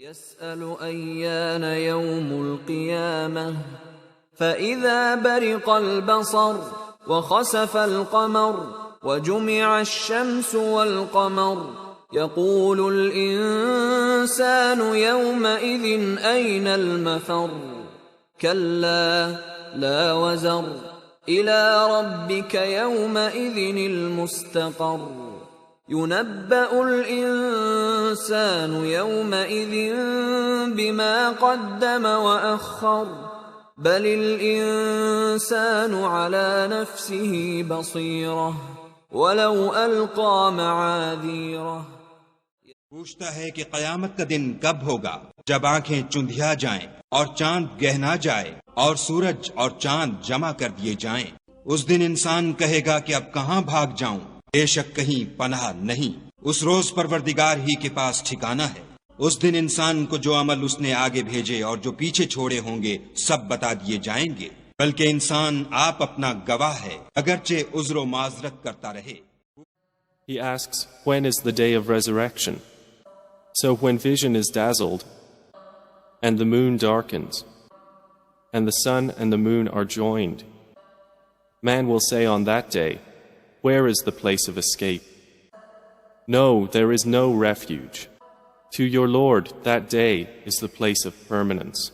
يسأل أيان يوم القيامة فإذا برق البصر وخسف القمر وجمع الشمس والقمر يقول الإنسان يومئذ أين المفر كلا لا وزر إلى ربك يومئذ المستقر ينبأ الإنسان يومئذ بما قدم وأخر بل الإنسان على نفسه بصيرة ولو ألقى معاذيره. پوچھتا ہے کہ قیامت کا دن کب ہوگا، جب آنکھیں چندھیا جائیں اور چاند گہنا جائے اور سورج اور چاند جمع کر دیے جائیں. اس دن انسان کہے گا کہ اب کہاں بھاگ جاؤں، بےشک کہیں پناہ نہیں. اس روز پروردگار ہی کے پاس ٹھکانا ہے. اس دن انسان کو جو عمل اس نے آگے بھیجے اور جو پیچھے چھوڑے ہوں گے سب بتا دیے جائیں گے. بلکہ انسان آپ اپنا گواہ ہے، اگرچہ عذر و معذرت کرتا رہے. He asks, when is the day of resurrection? So when vision is dazzled, and the moon darkens, and the sun and the moon are joined, man will say on that day, where is the place of escape? No, there is no refuge. To your Lord, that day is the place of permanence.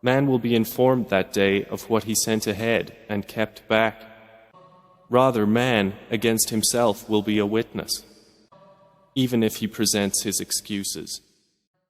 Man will be informed that day of what he sent ahead and kept back. Rather, man against himself will be a witness, even if he presents his excuses.